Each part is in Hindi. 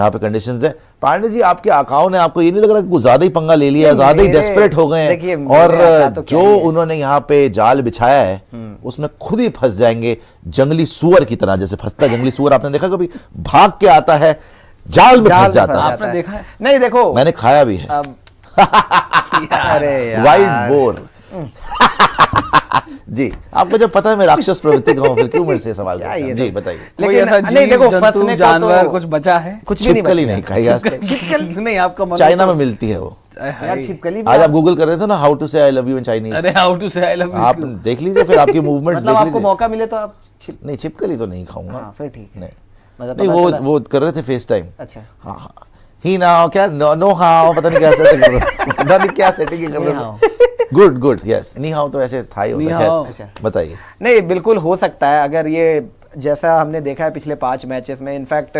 यहाँ पे कंडीशंस है। पांडे जी, आपके आकाओं ने आपको ये नहीं लग रहा कि कुछ ज्यादा ही पंगा ले लिया, ज्यादा ही डेस्परेट हो गए हैं, और जो उन्होंने यहाँ पे जाल बिछाया है उसमें खुद ही फंस जाएंगे, जंगली सुअर की तरह, जैसे फंसता जंगली सुअर आपने देखा कभी, भाग के आता है, जाल में फंस जाता है। आपने देखा है? नहीं, देखो मैंने खाया भी है। अरे यार, वाइल्ड बोर। जी, आपको जब पता है मैं राक्षस प्रवृत्ति का हूं, फिर क्यों मेरे से सवाल करते हैं? जी बताइए। लेकिन ऐसा नहीं देखो, फंसने जानवर कुछ बचा है? कुछ भी छिपकली नहीं खाई आज तक। नहीं, आपका चाइना में मिलती है वो यार, छिपकली। आज आप गूगल कर रहे थे ना, हाउ टू से I love you in Chinese. अरे हाउ टू से आई लव यू, आप देख लीजिए, फिर आपकी मूवमेंट्स मतलब देख आपको लीजिए। मौका मिले तो आप नहीं, छिपकली तो नहीं खाऊंगा। फिर ठीक है। नहीं, वो कर रहे थे फेस टाइम। अच्छा, हाँ, ही नाउ क्या, नो हाउ, पता नहीं क्या सेटिंग कर रहे, पता नहीं क्या सेटिंग कर रहे थे। गुड यस, नी हाउ तो ऐसे था ही होता है। अच्छा, बताइए। नहीं, बिल्कुल हो सकता है, अगर ये जैसा हमने देखा है पिछले 5 मैचेस में, इनफैक्ट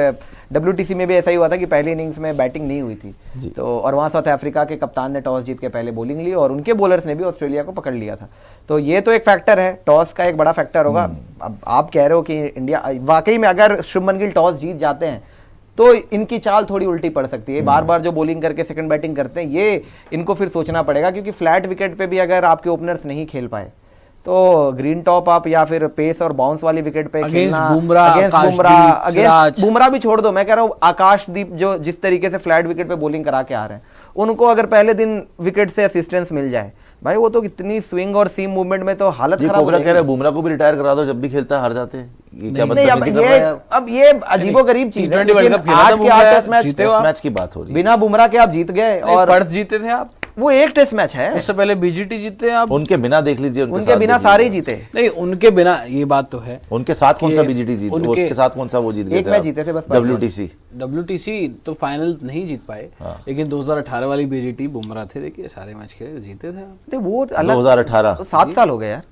WTC में भी ऐसा ही हुआ था कि पहली इनिंग्स में बैटिंग नहीं हुई थी, तो और वहाँ साउथ अफ्रीका के कप्तान ने टॉस जीत के पहले बॉलिंग ली और उनके बॉलर्स ने भी ऑस्ट्रेलिया को पकड़ लिया था। तो ये तो एक फैक्टर है, टॉस का एक बड़ा फैक्टर होगा। अब आप कह रहे हो कि इंडिया वाकई में, अगर शुभमन गिल टॉस जीत जाते हैं तो इनकी चाल थोड़ी उल्टी पड़ सकती है। बार बार जो बॉलिंग करके सेकंड बैटिंग करते हैं, ये इनको फिर सोचना पड़ेगा, क्योंकि फ्लैट विकेट पे भी अगर आपके ओपनर्स नहीं खेल पाए तो ग्रीन टॉप आप या फिर पेस और बाउंस वाली विकेट पे खेलना, अगेंस्ट बुमराह भी छोड़ दो, मैं कह रहा हूँ आकाशदीप जो जिस तरीके से फ्लैट विकेट पे बॉलिंग करा के आ रहे हैं, उनको अगर पहले दिन विकेट से असिस्टेंस मिल जाए, भाई वो तो इतनी स्विंग और सीम मूवमेंट में तो हालत खराब हो जाएगी। कह रहे बुमराह को भी रिटायर करा दो, जब भी खेलता है हार जाते हैं। ये क्या अब ये अजीबोगरीब चीज है। 8 के 8 टेस्ट मैच की बात हो रही है, बिना बुमराह के आप जीत गए, और पर्थ जीते थे आप, वो एक टेस्ट मैच है, उससे पहले BGT जीते आप, उनके बिना देख लीजिए, उनके बिना सारे जीते। नहीं, उनके बिना ये बात तो है। उनके साथ कौन सा BGT जीत, उसके साथ कौन सा वो जीत गए थे? एक मैच जीते थे बस, WTC तो फाइनल नहीं जीत पाए, लेकिन 2018 वाली BGT बुमराह थे, देखिए सारे मैच खेले, जीते थे वो। 2018 7 साल हो गए यार।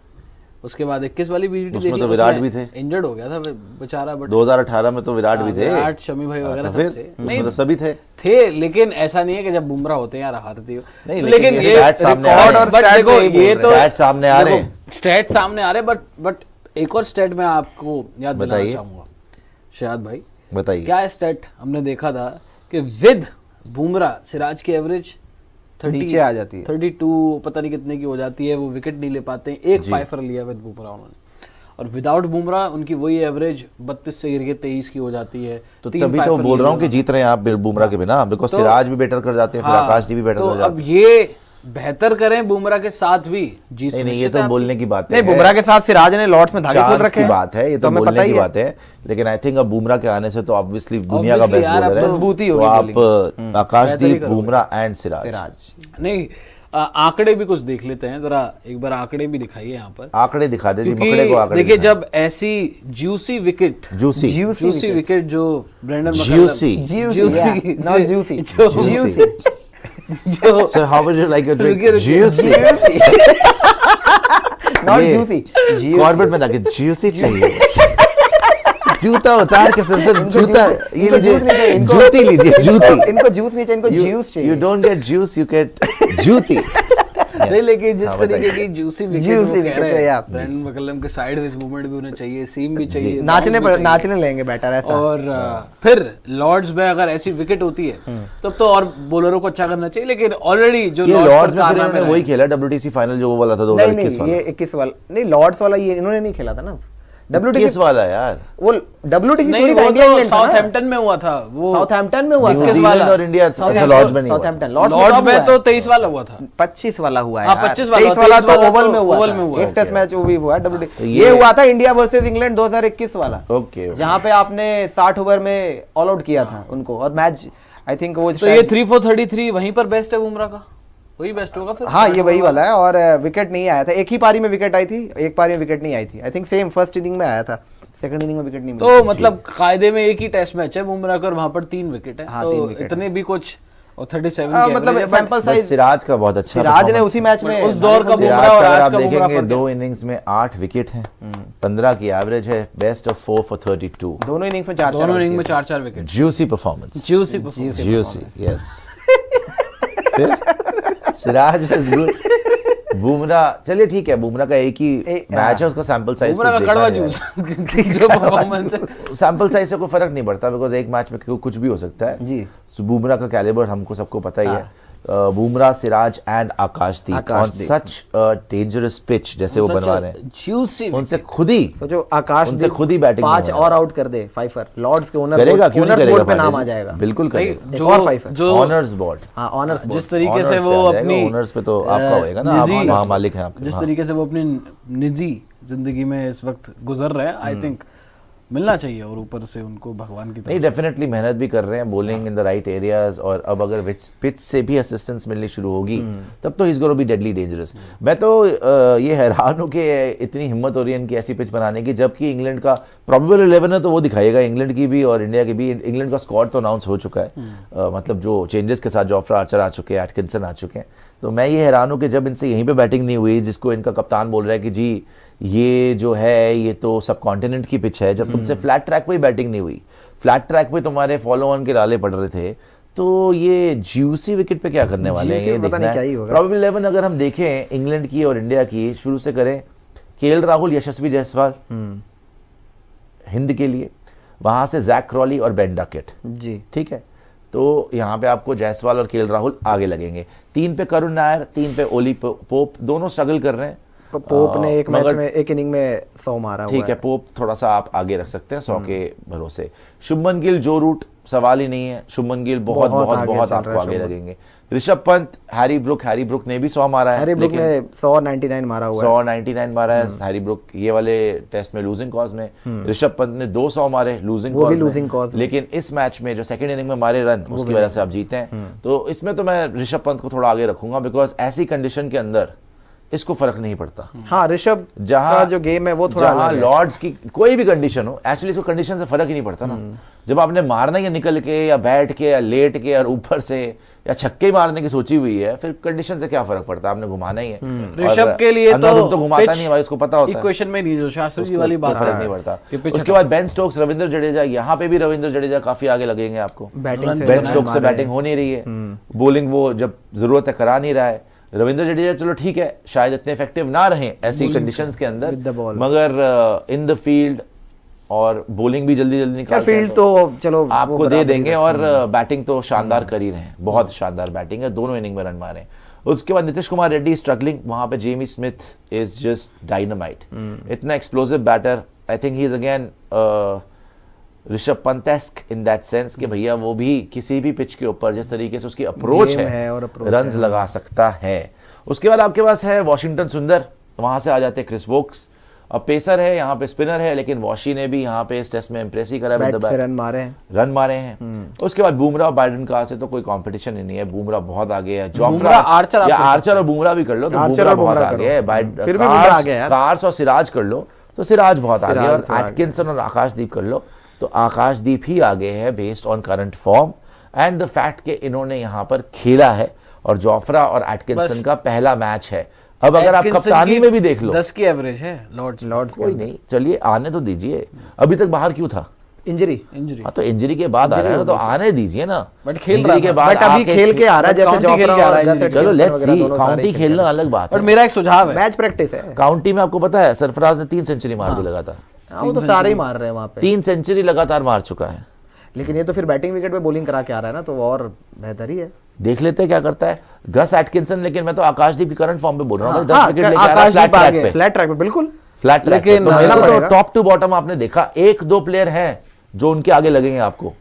उसके बाद 21 वाली BGT उसमें तो विराट भी थे, इंजर्ड हो गया था बेचारा, बट 2018 में तो विराट भी थे, विराट, शमी भाई वगैरह सब थे। नहीं तो सभी थे, लेकिन ऐसा नहीं है कि जब बुमराह होते हैं यार हारते हो। नहीं, लेकिन ये रिकॉर्ड और देखो, ये तो स्टैट सामने आ रहे हैं, स्टैट सामने आ रहे, बट एक और स्टैट में आपको याद दिलाना चाहूंगा, शायद भाई बताइए क्या स्टैट हमने देखा था कि विद बुमराह सिराज की एवरेज 30 नीचे आ जाती है, 32 पता नहीं कितने की हो जाती है, वो विकेट नहीं ले पाते हैं। एक 5 लिया विद बुमराह उन्होंने, और विदाउट बुमराह उनकी वही एवरेज 32 से गिर के 23 की हो जाती है। तो तभी तो बोल रहा हूँ कि जीत रहे हैं आप बुमराह के बिना, बिकॉज सिराज भी बेटर कर जाते हैं, फिर आकाशदीप भी बेटर कर जाते हैं। अब ये बेहतर करें बुमराह के साथ भी जीत। नहीं, ये तो बोलने की बात है। नहीं, बुमराह के साथ सिराज ने लॉर्ड्स में धागे खोल रखे हैं, बात है, ये तो बोलने की बात है, लेकिन आई थिंक अब बुमराह के आने से तो ऑब्वियसली दुनिया का बेस्ट बॉलर है, मजबूती तो आप आकाशदीप, बुमराह एंड सिराज। नहीं, आंकड़े भी कुछ देख लेते हैं जरा, एक बार आंकड़े भी दिखाइए यहाँ पर। आंकड़े दिखा दे जी, मकड़े को आंकड़े देखिए, जब ऐसी जूसी विकेट जो Brendon Sir, how would you like your drink? Juicy. Not juicy. Corbett में जाके juicy चाहिए। जूता उतार के सर, जूता ये लीजिए, जूती लीजिए, जूती। इनको जूस नहीं चाहिए, इनको ज्यूस चाहिए। You don't get juice, you get जूती। नहीं, लेकिन जिस तरीके की जूसी विकेट वो कह रहे हैं, ब्रेंडन मैकलम के साइडवेज मूवमेंट भी होना चाहिए, सीम भी चाहिए, नाचने लेंगे बैटर ऐसा। और फिर लॉर्ड्स में अगर ऐसी विकेट होती है तब तो और बॉलरों को अच्छा करना चाहिए, लेकिन ऑलरेडी जो लॉर्ड्स में वही खेला WTC फाइनल जो वो वाला था 2021 वाला। ये 21 वाला नहीं, लॉर्ड्स वाला ये इन्होंने नहीं खेला था ना, WTC वाला यार, वो WTC नहीं, वो तो साउथहैम्पटन में हुआ था, वो साउथहैम्पटन में हुआ था, न्यूजीलैंड और इंडिया, लॉर्ड्स में नहीं हुआ, लॉर्ड्स में तो 23 वाला हुआ था, 25 वाला हुआ है, 25 वाला तो ओवल में हुआ, एक टेस्ट मैच वो भी हुआ है। ये हुआ था इंडिया वर्सेस इंग्लैंड 2021 वाला, जहां पे आपने 60 ओवर में ऑल आउट किया था उनको, और मैच आई थिंक वो, तो ये 3 for 33 वहीं पर बेस्ट है बुमराह का, वही बेस्ट होगा फिर। हाँ, ये वही वाला है, और विकेट नहीं आया था, एक ही पारी में विकेट आई थी, एक पारी में विकेट नहीं आई थी, I think same first inning में आया था, सेकंड इनिंग में विकेट नहीं मिली। तो मतलब कायदे में एक ही टेस्ट मैच है बुमराह का, और वहां पर 3 विकेट है, तो इतने भी कुछ, और 37 की मतलब सैंपल साइज सिराज का बहुत अच्छा, सिराज ने उसी मैच में, उस दौर का बुमराह और आज का बुमराह देखेंगे 2 इनिंग्स में 8 विकेट हैं, 15 की एवरेज है, बेस्ट ऑफ 4 for 32, दोनों इनिंग्स में 4 wicket, juicy performance, juicy yes. Siraj is good, Bumrah चलिए ठीक है, बुमराह का एक ही मैच है, उसका सैंपल साइज बुमराह का कड़वा जूस जो परफॉर्मेंस है, सैंपल साइज से कोई फर्क नहीं पड़ता, बिकॉज एक मैच में कुछ भी हो सकता है जी। बुमराह का कैलिबर हमको सबको पता ही है। Bumrah, Siraj and Akashdeep on such dangerous pitch जैसे वो बनवा रहे हैं, उनसे खुद ही सोचो आकाशदीप उनसे खुद ही बैटिंग 5 और आउट कर दे फाइफर, लॉर्ड्स के ओनर करेगा, क्यों नहीं करेगा, बोर्ड पे नाम आ जाएगा, बिल्कुल करेगा। एक और फाइफर जो ऑनर्स बोर्ड, हाँ ऑनर्स बोर्ड, जिस तरीके से वो अपनी ओनर्स पे तो आपका होएगा ना, आप महामालिक हैं आपके। जिस तरीके से वो अपनी निजी जिंदगी में इस वक्त गुजर रहे हैं, आई थिंक मिलना चाहिए, और ऊपर से उनको भगवान की तरफ नहीं, डेफिनेटली मेहनत भी कर रहे हैं, bowling in the right areas, और अब अगर पिच से भी असिस्टेंस मिलनी शुरू होगी तब तो is gonna be deadly dangerous. मैं तो ये हैरान हूँ कि इतनी हिम्मत हो रही है इनकी ऐसी पिच बनाने की, जबकि इंग्लैंड का प्रोबेबल 11 है तो वो दिखाएगा, इंग्लैंड की भी और इंडिया की भी। इंग्लैंड का स्क्वाड तो अनाउंस हो चुका है, मतलब जो चेंजेस के साथ जोफ्रा आर्चर आ चुके हैं, एटकिंसन आ चुके हैं, तो मैं ये हैरान हूँ कि जब इनसे यहीं पे बैटिंग नहीं हुई, जिसको इनका कप्तान बोल रहा है कि जी ये जो है ये तो सब कॉन्टिनेंट की पिच है, जब तुमसे फ्लैट ट्रैक पे बैटिंग नहीं हुई, फ्लैट ट्रैक पे तुम्हारे फॉलो ऑन के राले पड़ रहे थे, तो ये जूसी विकेट पे क्या करने वाले हैं, ये देखना है। प्रोबेबल 11 अगर हम देखें इंग्लैंड की और इंडिया की, शुरू से करें, केएल राहुल, यशस्वी जायसवाल हिंद के लिए, वहां से जैक क्रॉली और बेन डकेट जी, ठीक है, तो यहाँ पे आपको जायसवाल और केएल राहुल आगे लगेंगे। 3 पे करुण नायर, 3 पे ओली पोप, दोनों स्ट्रगल कर रहे हैं। पोप ने एक मैच में एक इनिंग में 100 मारा हुआ है, ठीक है, पोप थोड़ा सा आप आगे रख सकते हैं 100 के भरोसे। शुभमन गिल, जो रूट सवाल ही नहीं है, शुभमन गिल बहुत आपको आगे लगेंगे। ऋषभ पंत, हैरी ब्रुक ने भी 100 मारा है, हैरी ब्रुक ने 199 मारा हुआ है, 199 मारा है हैरी ब्रुक ये वाले टेस्ट में लूजिंग कॉज में। ऋषभ पंत ने 200 मारे लूजिंग कॉज में, लेकिन इस मैच में जो सेकंड इनिंग में मारे रन, उसकी वजह से आप जीते हैं। तो इसमें तो मैं ऋषभ पंत को थोड़ा आगे रखूंगा, बिकॉज ऐसी कंडीशन के अंदर इसको फर्क नहीं पड़ता। हाँ, ऋषभ का जो गेम है वो थोड़ा जहां लॉर्ड्स की कोई भी कंडीशन हो, एक्चुअली इसको कंडीशन से फर्क ही नहीं पड़ता ना। जब आपने मारना ही निकल के या बैठ के या लेट के और ऊपर से या छक्के मारने की सोची हुई है, फिर कंडीशन से क्या फर्क पड़ता है, आपने घुमाना ही है। ऋषभ के लिए तो घुमाता नहीं भाई, उसको पता होता है, इक्वेशन में नहीं, जो शास्त्री जी वाली बात फर्क नहीं पड़ता। उसके बाद बेन स्टोक्स, रविंद्र जडेजा, यहाँ पे भी रविंद्र जडेजा काफी आगे लगेंगे आपको। बेन स्टोक्स से बैटिंग हो नहीं रही है, बॉलिंग वो जब जरूरत है करा नहीं रहा है। रविंद्र जडेजा चलो ठीक है, शायद इतने इफेक्टिव ना रहे ऐसी कंडीशंस के अंदर, मगर इन द फील्ड और बॉलिंग भी जल्दी निकालते हैं, फील्ड तो चलो आपको दे देंगे। और बैटिंग तो शानदार कर ही रहे हैं, बहुत शानदार बैटिंग है, दोनों इनिंग में रन मारे। उसके बाद नीतीश कुमार रेड्डी स्ट्रगलिंग, वहां पे Jamie Smith is just dynamite, इतना explosive batter. I think he is again Rishabh Pantesque in that sense कि भैया वो भी किसी भी पिच के ऊपर जिस तरीके से उसकी अप्रोच है रन्स लगा सकता है। उसके बाद आपके पास है वॉशिंगटन सुंदर, वहां से आ जाते हैं क्रिस वोक्स। अब पेसर है, यहाँ पे स्पिनर है, लेकिन वॉशी ने भी यहाँ पे इस टेस्ट में इंप्रेस ही करा, रन मारे हैं। उसके बाद बुमराह, बाइडन का से तो कोई कंपटीशन ही नहीं है, बुमराह बहुत आगे है। जोफ्रा, आर्चर और बुमराह भी कर लो तो बुमराह बहुत आगे है। कार्स और सिराज कर लो तो सिराज बहुत आगे है, और एटकिंसन और आकाशदीप कर लो तो आकाशदीप ही आगे है based on current form and the fact कि इन्होंने यहाँ पर खेला है, और जोफ्रा और एटकिंसन का पहला मैच है। अब अगर आप कप्तानी में भी देख लो, 10 की एवरेज है लॉर्ड्स कोई नहीं, चलिए आने तो दीजिए, अभी तक बाहर क्यों था, इंजरी। हाँ तो इंजरी के बाद आ रहा है ना, तो आने दीजिए ना, बट खेल रहा के बाद अभी खेल के आ रहा है, जैसे जोफ्रा, चलो लेट्स सी, काउंटी खेलना अलग बात है। और मेरा एक सुझाव है, मैच प्रैक्टिस है। काउंटी में आपको पता है सरफराज ने 3 सेंचुरी मार दी लगातार, वो तो सारे ही मार रहे हैं वहां पे, 3 सेंचुरी लगातार मार चुका है। लेकिन ये तो फिर बैटिंग विकेट पे बॉलिंग करा के आ रहा है ना, तो वो और बेहतर ही है। देख लेते हैं क्या करता है गस एटकिंसन, लेकिन मैं तो आकाशदीप की करंट फॉर्म पे बोल रहा हूँ, 10 विकेट लेके आ रहा है फ्लैट ट्रैक पे, बिल्कुल फ्लैट ट्रैक पे। तो टॉप टू बॉटम आपने देखा, 1-2 प्लेयर हैं जो उनके आगे लगेंगे आपको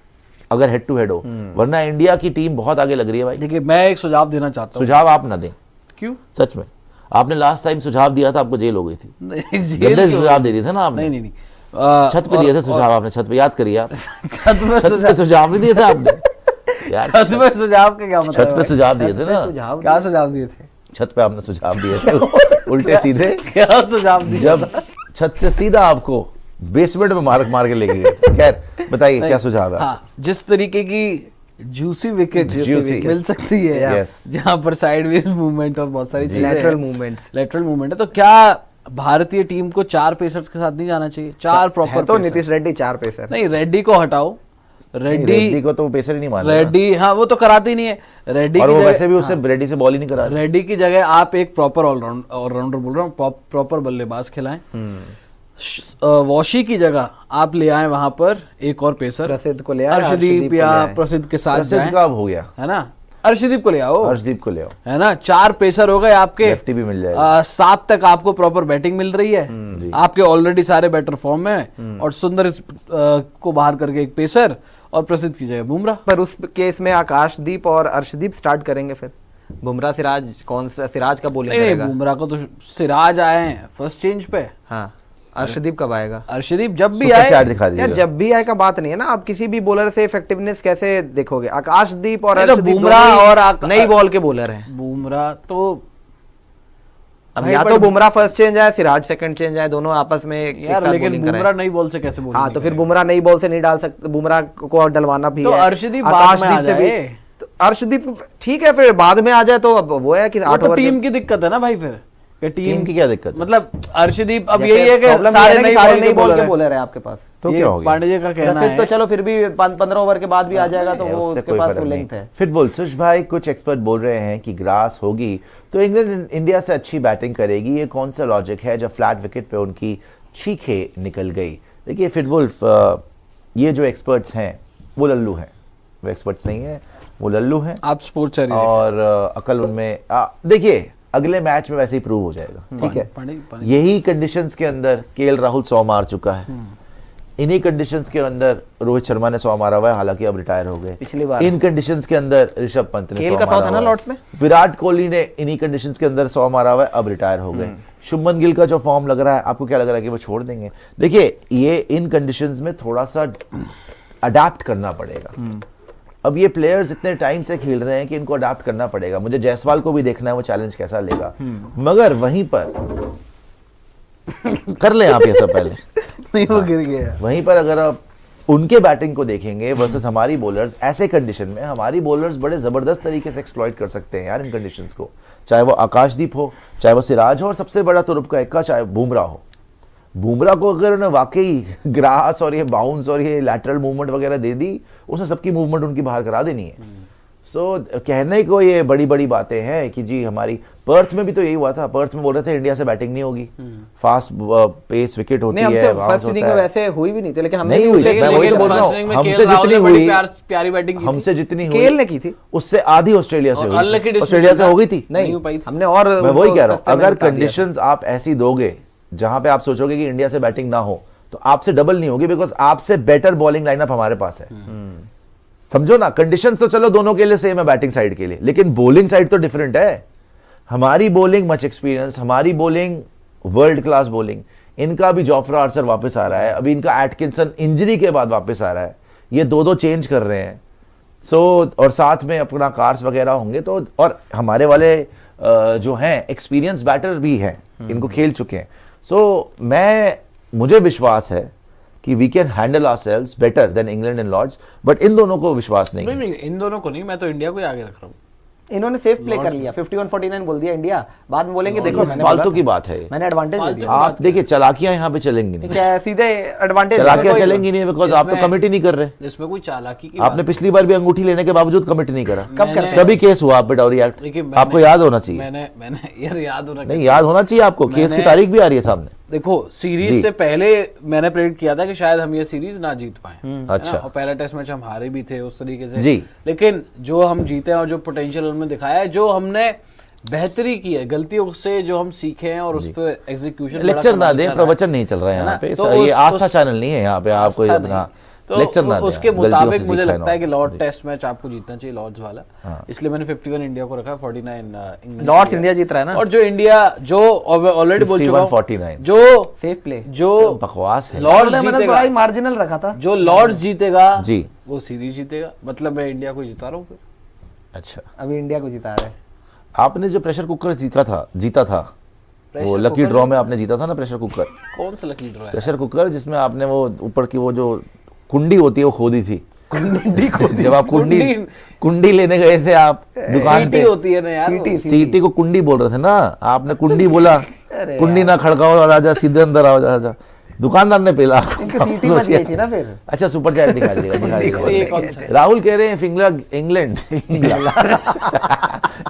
अगर हेड टू हेड हो, वरना इंडिया की टीम बहुत आगे लग रही है भाई। देखिए मैं एक सुझाव देना चाहता हूँ। सुझाव आप ना दें, क्यों? सच में आपने लास्ट टाइम सुझाव दिया था, आपको जेल हो गई थी, गंदे सुझाव दे दिए थे ना आपने। नहीं छत पे दिए थे सुझाव आपने, छत पे याद करिए आप, छत पे सुझाव नहीं दिए थे आपने यार, छत पे सुझाव का क्या मतलब? छत पे सुझाव दिए थे ना, क्या सुझाव दिए थे? छत पे आपने सुझाव दिए थे उल्टे सीधे, क्या सुझाव दिए? जब छत से सीधा आपको बेसमेंट में मार के लेके गए। खैर बताइए क्या सुझाव है? हाँ, जिस तरीके की जूसी विकेट मिल सकती है, जहाँ पर साइडवेज मूवमेंट और बहुत सारी चीजें, लेटरल मूवमेंट है, तो क्या भारतीय टीम को 4 पेसर्स के साथ नहीं जाना चाहिए? 4 प्रॉपर, तो नीतीश रेड्डी 4 पेसर नहीं, रेड्डी को हटाओ, रेड्डी को तो पेसर ही नहीं मान रहा। रेड्डी, हाँ वो तो कराते ही नहीं है रेड्डी और की वो जगह, वैसे भी उससे रेड्डी से बॉल ही नहीं करा रहा। रेड्डी की जगह आप एक प्रॉपर ऑलराउंडर बोल रहा हूँ, प्रॉपर बल्लेबाज खिलाएं। वॉशी की जगह आप ले आए वहां पर एक और पेसर, प्रसिद्ध को ले आए, अर्शदीप या प्रसिद्ध के साथ जाएं, कब हो गया है ना, अर्शदीप को ले आओ, अर्शदीप को ले आओ, है ना, 4 पेसर हो गए आपके, लेफ्टी भी मिल जाएगा। 7 तक आपको प्रॉपर बैटिंग मिल रही है, आपके ऑलरेडी सारे बैटर फॉर्म में, और सुंदर को बाहर करके एक पेसर और प्रसिद्ध की जगह बुमराह। पर उस केस में आकाशदीप और अर्शदीप स्टार्ट करेंगे, फिर बुमराह सिराज, कौन सा सिराज का बोलिंग करेगा? बुमराह को तो सिराज आए हैं फर्स्ट चेंज पे। हाँ, अर्शदीप कब आएगा? अर्शदीप जब भी आए, यार जब भी आए का बात नहीं है ना, आप किसी भी बॉलर से इफेक्टिवनेस कैसे देखोगे? आकाशदीप और अर्शदीप बुमराह और नई बॉल के बॉलर हैं। बुमराह तो अब या तो बुमराह फर्स्ट चेंज आए, सिराज सेकंड चेंज आए, दोनों आपस में यार, लेकिन बुमराह नई बॉल से कैसे बोलेंगे? हाँ, तो फिर बुमराह नई बॉल से नहीं डाल सकते, बुमराह को डलवाना भी तो है। अर्शदीप बाद में आ जाए, अर्शदीप ठीक है, फिर बाद में आ जाए तो अब वो है कि 8 ओवर टीम की दिक्कत है ना भाई, फिर टीम की क्या दिक्कत? मतलब अर्शदीप अब यही है कि सारे नई बॉल के बॉलर है आपके पास, तो क्या हो गया? पांडे का कहना है तो चलो फिर भी 15 ओवर के बाद भी आ जाएगा, तो वो उसके पास लेंथ है। फिर बोल सुश भाई, कुछ एक्सपर्ट बोल रहे हैं कि ग्रास होगी तो इंग्लैंड इंडिया से अच्छी बैटिंग करेगी, ये कौन सा लॉजिक है जब फ्लैट विकेट पे उनकी चीखें निकल गई? देखिए फिटवुल्फ, ये जो एक्सपर्ट्स हैं वो लल्लू हैं, वो एक्सपर्ट्स नहीं है, वो लल्लू हैं। आप स्पोर्ट्स और अकल उनमें देखिए अगले मैच में वैसे ही प्रूव हो जाएगा, ठीक है। यही कंडीशंस के अंदर केएल राहुल 100 मार चुका है, इन्हीं कंडीशंस के अंदर रोहित शर्मा ने 100 मारा हुआ है, हालांकि अब रिटायर हो गए। पिछली बार इन कंडीशंस के अंदर ऋषभ पंत ने 100 मारा हुआ है, लॉर्ड्स में विराट कोहली ने इन्हीं कंडीशंस के अंदर 100 मारा हुआ है, अब रिटायर हो गए। शुभमन गिल का जो फॉर्म लग रहा है, आपको क्या लग रहा है कि वो छोड़ देंगे? देखिए ये इन कंडीशंस में थोड़ा सा अडेप्ट करना पड़ेगा। अब ये प्लेयर्स इतने टाइम से खेल रहे हैं कि इनको अडाप्ट करना पड़ेगा। मुझे जायसवाल को भी देखना है वो चैलेंज कैसा लेगा, मगर वहीं पर कर लें आप ये सब पहले नहीं, वो गिर गया। वहीं पर अगर आप उनके बैटिंग को देखेंगे वर्सेस हमारी बॉलर्स, ऐसे कंडीशन में हमारी बॉलर्स बड़े जबरदस्त तरीके से एक्सप्लॉइट कर सकते हैं यार इन कंडीशंस को, चाहे वो आकाशदीप हो, चाहे वो सिराज हो, और सबसे बड़ा तुरुप का इक्का चाहे बुमराह हो। बुमराह को अगर उन्हें वाकई ग्रास और ये बाउंस और ये लैटरल मूवमेंट वगैरह दे दी, उसने सबकी मूवमेंट उनकी बाहर करा देनी है। सो कहने को ये बड़ी बड़ी बातें हैं कि जी हमारी पर्थ में भी तो यही हुआ था, पर्थ में बोल रहे थे इंडिया से बैटिंग नहीं होगी, फास्ट पेस विकेट होती है, फर्स्ट इनिंग में वैसे हुई भी नहीं थी, लेकिन हमने नहीं हुई, मैं वही तो बोल रहा हूं, हमसे जितनी हुई, प्यारी बैटिंग हमसे जितनी हुई केएल ने की थी, उससे आधी ऑस्ट्रेलिया से हुई, ऑस्ट्रेलिया से हो गई थी, नहीं हो पाई, हमने और मैं वही कह रहा हूं, अगर कंडीशंस आप ऐसी दोगे जहां पे आप सोचोगे कि इंडिया से बैटिंग ना हो, तो आपसे डबल नहीं होगी, बिकॉज आपसे बेटर बॉलिंग लाइनअप हमारे पास है। समझो ना, कंडीशंस तो चलो दोनों के लिए सेम है बैटिंग साइड के लिए, लेकिन बॉलिंग साइड तो डिफरेंट है। हमारी बॉलिंग मच एक्सपीरियंस, हमारी बॉलिंग वर्ल्ड क्लास बॉलिंग, इनका भी जॉफ्रा आर्चर वापस आ रहा है, अभी इनका एटकिंसन इंजरी के बाद वापस आ रहा है, ये दो चेंज कर रहे हैं। सो और साथ में अपना कार्स वगैरह होंगे, तो और हमारे वाले जो हैं एक्सपीरियंस बैटर भी हैं, इनको खेल चुके हैं। सो मुझे विश्वास है कि we can handle ourselves better than England and Lord's, but इन दोनों को विश्वास नहीं है। इन दोनों को नहीं, मैं तो इंडिया को ही आगे रख रहा हूँ। इन्होंने सेफ प्ले कर लिया, 51-49 बोल दिया इंडिया, बाद में बोलेंगे देखो फालतू की बात है, मैंने एडवांटेज दे दिया। आप देखिए चालाकियां यहाँ पे चलेंगी नहीं, क्या सीधे एडवांटेज चालाकियां चलेंगी नहीं, बिकॉज आप तो कमिटी नहीं कर रहे। इसमें कोई चालाकी की आपने पिछली बार भी अंगूठी लेने के बावजूद कमिटी नहीं करा, कब करते? तभी केस हुआ आप पे डाउरी एक्ट, आपको याद होना चाहिए। मैंने यार याद होना नहीं, याद होना चाहिए आपको, केस की तारीख भी आ रही है सामने। देखो सीरीज से पहले मैंने प्रेडिक्ट किया था कि शायद हम ये सीरीज ना जीत पाए, अच्छा, और पहला टेस्ट मैच हम हारे भी थे उस तरीके से जी, लेकिन जो हम जीते और जो पोटेंशियल उनमें दिखाया है, जो हमने बेहतरी की है, गलतियों से जो हम सीखे हैं और उस पर एग्जीक्यूशन, लेक्चर ना दे, प्रवचन नहीं चल रहा है यहाँ पे, ये आस्था चैनल नहीं है यहाँ पे, आपको अपना लेक्चर ना दे। उसके मुताबिक मुझे लगता है कि लॉर्ड टेस्ट मैच आपको जीतना चाहिए, लॉर्ड्स वाला, इसलिए मैंने 51 इंडिया को रखा है, 49 इंग्लैंड। लॉर्ड्स इंडिया जीत रहा है ना, और जो इंडिया जो ऑलरेडी बोल चुका हूं, 49 जो सेफ प्ले, जो बकवास है, लॉर्ड्स जीतेगा, बड़ा ही मार्जिनल रखा था, जो लॉर्ड्स जीतेगा जी वो सीरीज जीतेगा, मतलब मैं इंडिया को जिता रहा हूँ फिर। अच्छा, अभी इंडिया को जिता रहा है। आपने जो प्रेशर कुकर जीता था वो लकी ड्रॉ में आपने जीता था ना प्रेशर कुकर। कौन सा लकी ड्रॉ है? प्रेशर कुकर जिसमें आपने वो ऊपर की वो जो कुंडी होती है वो खोदी थी, जब आप कुंडी लेने गए थे आप दुकान पे, होती है ना यार, सीटी को कुंडी बोल रहे थे ना, आपने कुंडी बोला, कुंडी ना खड़काओ राजा, सीधे अंदर आओ राजा। दुकानदार ने पेला इनकी सीटी मच गई थी ना फिर। अच्छा सुपर चैट निकाल दिया। राहुल कह रहे हैं England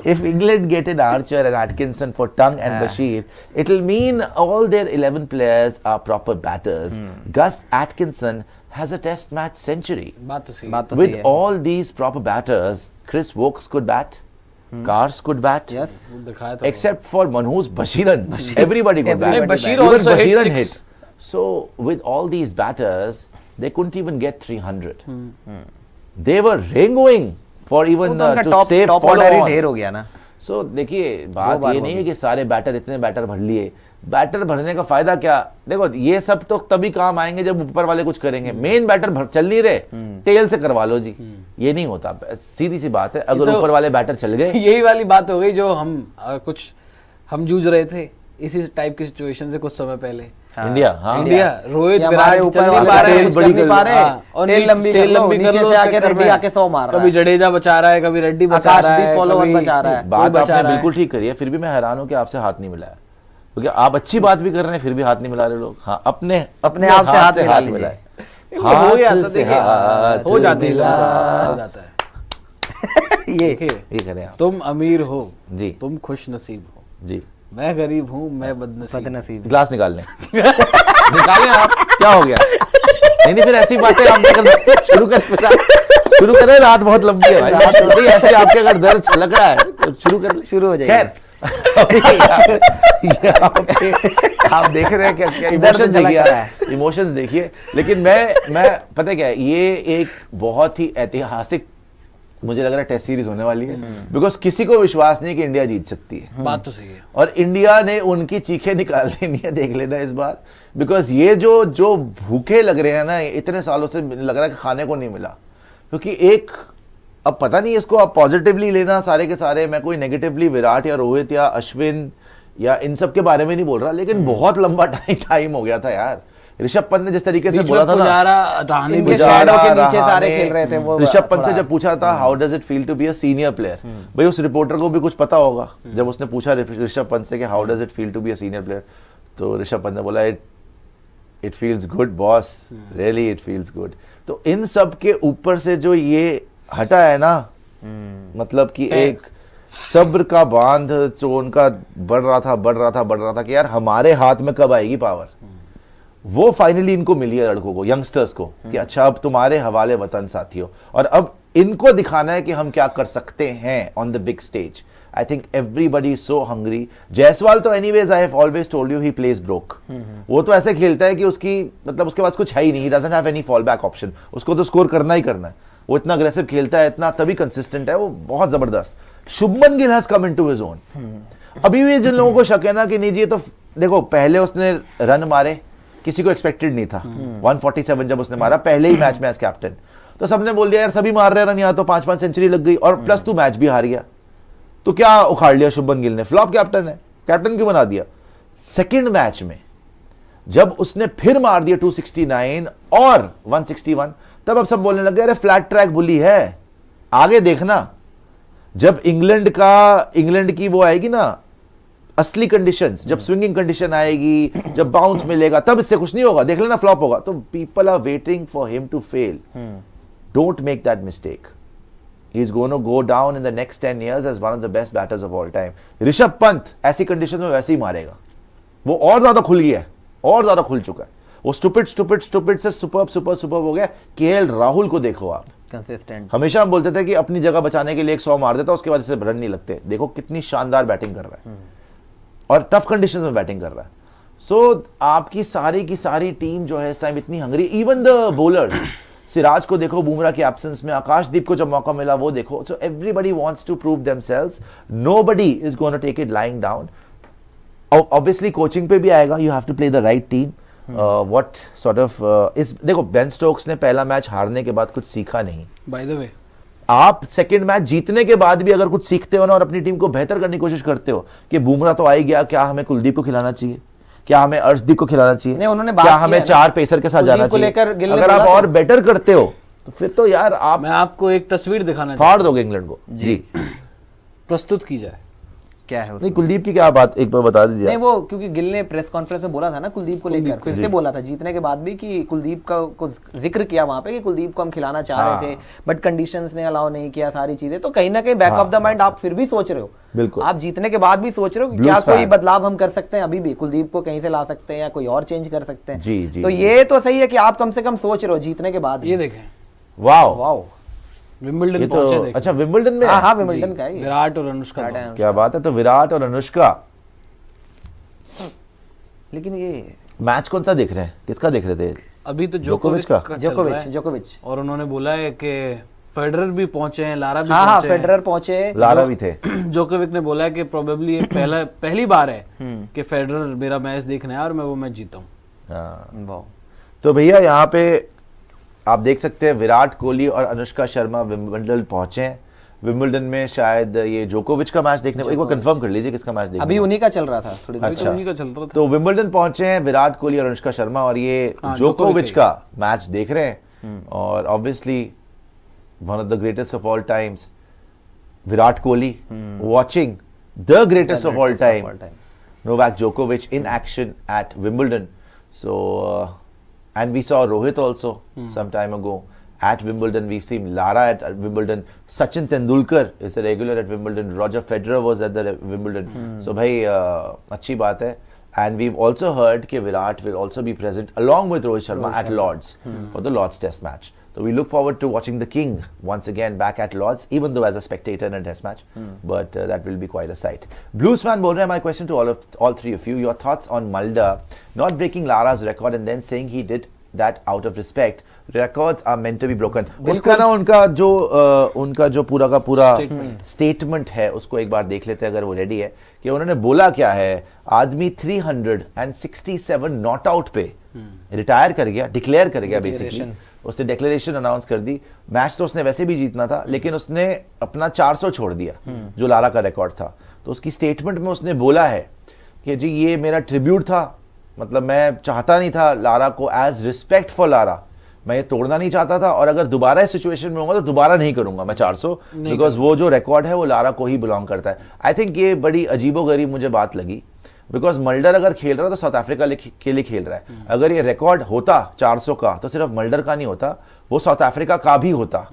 if England get an Archer and Atkinson for Tongue and Bashir, it will mean all their 11 players are proper batters. Gus Atkinson has a test match century. बात तो सही With all these proper batters, Chris Wokes could bat, Cars could bat, Yes. except for Manhoosh Bashiran. Everybody could bat. Bashir Even also hit Bashiran six. hit. So with all these batters, they couldn't even get 300. They were ringoing for even to save follow on. ढेर हो गया ना। So देखिए बात ये नहीं है कि सारे बैटर इतने बैटर भर लिए, बैटर भरने का फायदा क्या? देखो ये सब तो तभी काम आएंगे जब ऊपर वाले कुछ करेंगे। मेन बैटर चल नहीं रहे, टेल से करवा लो जी। ये नहीं होता, सीधी सी बात है। अगर ऊपर वाले बैटर चल गए, यही वाली बात हो गई जो हम जूझ रहे थे इसी टाइप की सिचुएशन से कुछ समय पहले। इंडिया रोहित विराट ऊपर और तेल लंबी कर लो, नीचे से आके रेड्डी आके 100 मार रहा है। कभी जडेजा बचा रहा है, कभी रेड्डी बचा रहा है, फॉलोअर बचा रहा है। बात आपने बिल्कुल ठीक करी है, फिर भी मैं हैरान हूं कि आपसे हाथ नहीं मिलाया, क्योंकि आप अच्छी बात भी कर रहे हैं फिर भी हाथ नहीं मिला रहे लोग। हाँ, अपने आप से हाथ मिलाए, हो जाता है। ये करें आप। तुम अमीर हो जी, तुम खुश नसीब हो जी, मैं गरीब हूँ, मैं बदनसीब। ग्लास निकाल लें निकालें आप, क्या हो गया? नहीं फिर ऐसी बातें आप शुरू करें। रात बहुत लंबी है भाई, ऐसे आपके अगर दर्द छलक रहा है तो शुरू हो जाएगा। खैर आप देख रहे हैं क्या इमोशंस देखिए, इमोशंस देखिए। लेकिन मैं पता क्या है, ये एक बहुत ही ऐतिहासिक मुझे लग रहा है टेस्ट सीरीज होने वाली है, बिकॉज किसी को विश्वास नहीं कि इंडिया जीत सकती है। बात तो सही है। और इंडिया ने उनकी चीखें निकाल देनी है, देख लेना इस बार, बिकॉज ये जो भूखे लग रहे हैं ना, इतने सालों से लग रहा है कि खाने को नहीं मिला। क्योंकि एक, अब पता नहीं इसको आप पॉजिटिवली लेना सारे के सारे, मैं कोई नेगेटिवली विराट या रोहित या अश्विन या इन सब के बारे में नहीं बोल रहा, लेकिन बहुत लंबा टाइम हो गया था यार। ऋषभ पंत ने जिस तरीके से बोला था ना, ऋषभ पंत से जब पूछा था how does it feel to be a senior player, भाई उस रिपोर्टर को भी कुछ पता होगा। जब उसने पूछा ऋषभ पंत से कि how does it feel to be a senior player, तो ऋषभ पंत ने बोला it feels good boss, really it feels good. तो इन सब के ऊपर से जो ये हटा है ना, मतलब कि एक सब्र का बांध जो उनका बढ़ रहा था कि यार हमारे हाथ में कब आएगी पावर, वो फाइनली इनको मिली है लड़कों को, यंगस्टर्स को, कि अच्छा अब तुम्हारे हवाले वतन साथियों, और अब इनको दिखाना है कि हम क्या कर सकते हैं on the big stage. I think everybody is so hungry. Jaiswal तो anyways I have always told you he plays broke. वो तो ऐसे खेलता है कि उसकी मतलब उसके पास कुछ है ही नहीं, he doesn't have any fall back option, उसको तो स्कोर करना ही करना है। वो इतना अग्रेसिव खेलता है, इतना तभी कंसिस्टेंट है, वो बहुत जबरदस्त। Shubman Gill has come into his own. अभी भी जिन लोगों को शक है ना कि नहीं जी, ये तो देखो पहले उसने रन मारे, किसी को एक्सपेक्टेड नहीं था। 147 जब उसने मारा पहले ही मैच में एज कैप्टन, तो सबने बोल दिया यार सभी मार रहे रन, यहाँ तो 5-5 सेंचुरी लग गई, और प्लस तू मैच भी हार गया, तो क्या उखाड़ लिया शुभमन गिल ने, फ्लॉप कैप्टन है, कैप्टन क्यों बना दिया। सेकंड मैच में जब उसने फिर मार दिया 269 और 161, तब अब सब बोलने लग गए अरे फ्लैट ट्रैक बुली है, आगे देखना जब इंग्लैंड की वो आएगी ना असली कंडीशंस, जब स्विंगिंग कंडीशन आएगी, जब बाउंस मिलेगा, तब इससे कुछ नहीं होगा, देख लेना फ्लॉप होगा। तो people are waiting for him to fail. Don't make that mistake. He is going to go down in the next 10 years as one of the best batters of all time. Rishabh Pant ऐसी कंडीशन में वैसे ही मारेगा, वो और ज्यादा खुल गया है, और ज्यादा खुल चुका है। वो स्टूपिड से सुपर हो गया। केएल राहुल को देखो आप, कंसिस्टेंट। हमेशा हम बोलते थे कि अपनी जगह बचाने के लिए 100 मार देता, उसके बाद इसे रन नहीं लगते। देखो कितनी शानदार बैटिंग कर रहा है और टफ कंडीशंस में बैटिंग कर रहा है। सो आपकी सारी की सारी टीम जो है इस टाइम इतनी hungry. Even the bowlers, Siraj को देखो बुमराह की एब्सेंस में, आकाशदीप को जब मौका मिला वो देखो। So everybody wants to prove themselves, nobody is going to take it lying down. Obviously coaching पे भी आएगा, you have to play the right team. What sort of इस, देखो बेन स्टोक्स ने पहला मैच हारने के बाद कुछ सीखा नहीं। बाय द वे आप सेकंड मैच जीतने के बाद भी अगर कुछ सीखते हो ना और अपनी टीम को बेहतर करने की कोशिश करते हो कि बुमराह तो आ ही गया, क्या हमें कुलदीप को खिलाना चाहिए, क्या हमें अर्शदीप को खिलाना चाहिए, उन्होंने क्या हमें 4 पेसर के साथ जाना चाहिए, अगर आप और बेटर करते हो तो फिर तो यार आप, मैं आपको एक तस्वीर दिखाना फाड़ दोगे इंग्लैंड को। जी प्रस्तुत की जाए क्या है नहीं, कुलदीप की क्या बात एक बार बता दीजिए। नहीं वो क्योंकि गिल ने प्रेस कॉन्फ्रेंस में बोला था ना कुलदीप को लेकर, फिर से बोला था जीतने के बाद भी कि कुलदीप का को जिक्र किया वहां पे कि कुलदीप को हम खिलाना चाह रहे थे बट कंडीशंस ने अलाउ नहीं किया सारी चीजें। तो कहीं ना कहीं बैक ऑफ द माइंड आप फिर भी सोच रहे हो, बिल्कुल आप जीतने के बाद भी सोच रहे हो कि क्या कोई बदलाव हम कर सकते हैं, अभी भी कुलदीप को कहीं से ला सकते हैं या कोई और चेंज कर सकते हैं। जी, तो ये तो सही है कि आप कम से कम सोच रहे हो जीतने के बाद। ये देखें, वाओ वाओ, विंबलडन तो पहुंचे देखें। अच्छा विंबलडन में, हाँ विंबलडन का है, विराट और अनुष्का, क्या बात है। तो विराट और अनुष्का, लेकिन ये मैच कौन सा देख रहे हैं, किसका देख रहे थे? अभी तो जोकोविच का, जोकोविच और उन्होंने बोला है कि फेडरर भी पहुंचे हैं, लारा भी हाँ फेडरर पहुंचे, लारा भी थे। जोकोविच ने बोला है कि प्रोबेबली ये पहली बार है कि फेडरर मेरा मैच देखने आया और मैं वो मैच जीता हूँ। तो भैया यहाँ पे आप देख सकते हैं विराट कोहली और अनुष्का शर्मा विंबलडन पहुंचे हैं। विंबलडन में शायद ये जोकोविच का मैच देखने, एक बार कंफर्म कर लीजिए किसका मैच देखने, अभी उन्हीं का चल रहा था थोड़ी देर। अच्छा, उन्हीं का चल रहा था। तो विंबलडन पहुंचे हैं विराट कोहली और अनुष्का शर्मा और ये जोकोविच का मैच देख रहे हैं। और obviously one of the greatest of all times, Virat Kohli watching the greatest of all time, Novak Djokovic in action at Wimbledon. So and we saw Rohit also some time ago at Wimbledon. We've seen Lara at Wimbledon. Sachin Tendulkar is a regular at Wimbledon. Roger Federer was at the Wimbledon. So bhai अच्छी बात है. And we've also heard कि Virat will also be present along with Rohit Sharma at Lord's for the Lord's Test match. So we look forward to watching the King once again back at Lord's, even though as a spectator in a Test match. But that will be quite a sight. Blues fan बोल रहे हैं, my question to all three of you, your thoughts on Mulder not breaking Lara's record and then saying he did that out of respect. Records are meant to be broken. उसका ना उनका जो पूरा का पूरा स्टेटमेंट है उसको एक बार देख लेते हैं अगर वो रेडी है कि उन्होंने बोला क्या है। आदमी 367 नॉट आउट पे रिटायर कर गया, डिक्लेयर कर गया बेसिकली। उसने डिक्लेरेशन अनाउंस कर दी। मैच तो उसने वैसे भी जीतना था लेकिन उसने अपना 400 छोड़ दिया जो लारा का रिकॉर्ड था। तो उसकी स्टेटमेंट में उसने बोला है कि जी ये मेरा ट्रिब्यूट था, मतलब मैं चाहता नहीं था लारा को, एज रिस्पेक्ट फॉर लारा मैं ये तोड़ना नहीं चाहता था और अगर दोबारा इस सिचुएशन में होगा तो दोबारा नहीं करूंगा मैं 400, बिकॉज वो जो रिकॉर्ड है वो लारा को ही बिलोंग करता है। आई थिंक ये बड़ी अजीबोगरीब मुझे बात लगी, बिकॉज मल्डर अगर खेल रहा है तो साउथ अफ्रीका के लिए खेल रहा है। अगर ये रिकॉर्ड होता 400 का तो सिर्फ मल्डर का नहीं होता, वो साउथ अफ्रीका का भी होता।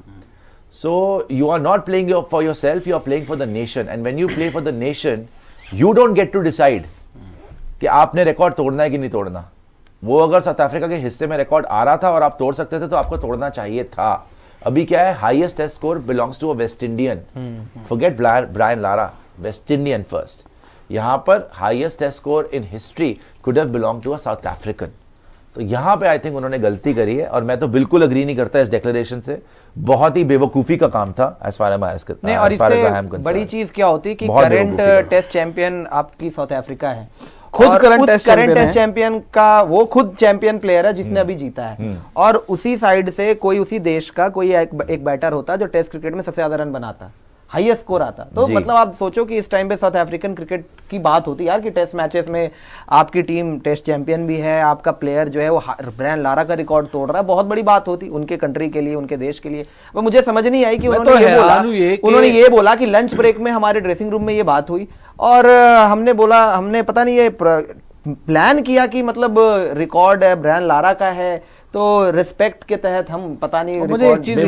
So you are not playing for yourself, you are playing for the nation, and when you play for the nation you don't get to decide कि आपने रिकॉर्ड तोड़ना है कि नहीं तोड़ना। वो अगर साउथ अफ्रीका के हिस्से में रिकॉर्ड आ रहा था और आप तोड़ सकते थे तो आपको तोड़ना चाहिए था। अभी क्या है, highest test score belongs to a West Indian, forget Brian Lara, West Indian first. यहां पर highest test score in history could have belong to a South African. तो यहां पे आई थिंक उन्होंने गलती करी है और मैं तो बिल्कुल अग्री नहीं करता इस डिक्लेरेशन से। बहुत ही बेवकूफी का काम था एज फार एज नहीं। और इससे बड़ी चीज क्या होती है कि करंट टेस्ट चैंपियन आपकी साउथ अफ्रीका है, खुद करंट टेस्ट चैंपियन का वो खुद चैंपियन प्लेयर है जिसने अभी जीता है, और उसी साइड से कोई उसी देश का कोई एक बैटर होता जो टेस्ट क्रिकेट में सबसे ज्यादा रन बनाता, हाईएस्ट स्कोर आता। तो मतलब आप सोचो कि इस टाइम पे साउथ अफ्रीकन क्रिकेट की बात होती है यार कि टेस्ट मैचेस में आपकी टीम टेस्ट चैंपियन भी है, आपका प्लेयर जो है वो ब्रायन लारा का रिकॉर्ड तोड़ रहा है, बहुत बड़ी बात होती उनके कंट्री के लिए, उनके देश के लिए। वो मुझे समझ नहीं आई कि उन्होंने ये बोला कि लंच ब्रेक में हमारे ड्रेसिंग रूम में ये बात हुई और हमने पता नहीं ये प्लान किया कि मतलब रिकॉर्ड है ब्रायन लारा का है तो रिस्पेक्ट के तहत हम पता नहीं। मुझे एक चीज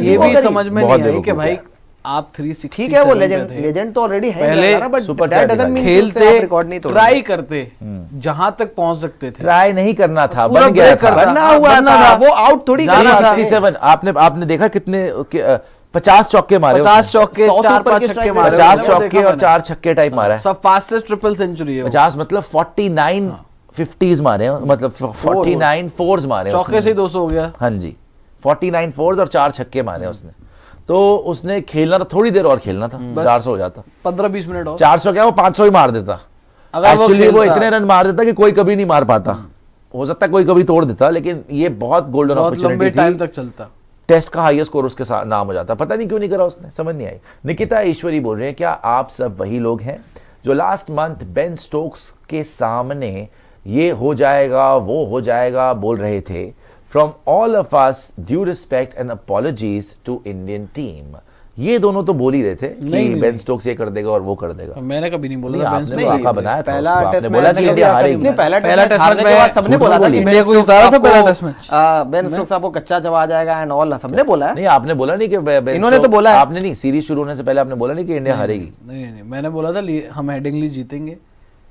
ये भी समझ में नहीं आई कि भाई आप 360 ठीक है, वो लेजेंड तो ऑलरेडी है पहले, बट दैट डजंट मीन खेलते रिकॉर्ड नहीं तोड़ना, ट्राई करते जहां तक पहुंच सकते थे। ट्राई नहीं करना था, बन गया था, बनना हुआ था, वो आउट थोड़ी करना था। 67 आपने देखा कितने 50 चौके मारे, 50 चौके 4-5 छक्के मारे, 50 चौके और 4 छक्के टाइप मारा है। सब फास्टेस्ट ट्रिपल सेंचुरी है 50 मतलब 49 50s मारे, मतलब 49 फोर्स मारे, चौके से 200 हो गया। हाँ जी, 49 फोर्स और 4 छक्के मारे उसने। तो उसने खेलना था, थोड़ी देर और खेलना था, 400 हो जाता, 15-20 मिनट और 400 क्या वो 500 ही मार देता। एक्चुअली वो इतने रन मार देता कि कोई कभी नहीं मार पाता, हो सकता है कोई कभी तोड़ देता, लेकिन ये बहुत गोल्डन अपॉर्चुनिटी थी, टाइम तक चलता, टेस्ट का हाईएस्ट स्कोर उसके साथ नाम हो जाता। पता नहीं क्यों नहीं करा उसने, समझ नहीं आई। निकिता ईश्वरी बोल रहे हैं, क्या आप सब वही लोग हैं जो लास्ट मंथ बेन स्टोक्स के सामने ये हो जाएगा वो हो जाएगा बोल रहे थे? From all of us, due respect and apologies to Indian team. ये दोनों तो बोल ही रहे थे कि बेन स्टोक्स ये कर देगा और वो कर देगा। मैंने कभी नहीं बोला। आपने तो आका बनाया था, पहला आपने बोला कि इंडिया हारेगी। पहला टेस्ट हारने के बाद सबने बोला था कि इंडिया को जिताया था पहला टेस्ट मैच, बेन स्टोक्स आपको कच्चा जवा जाएगा एंड ऑल, सबने बोला है। नहीं आपने बोला नहीं कि इन्होंने तो बोला है। आपने नहीं, सीरीज शुरू होने से पहले आपने बोला नहीं कि इंडिया हारेगी। नहीं मैंने बोला था हम हेडिंगली जीतेंगे,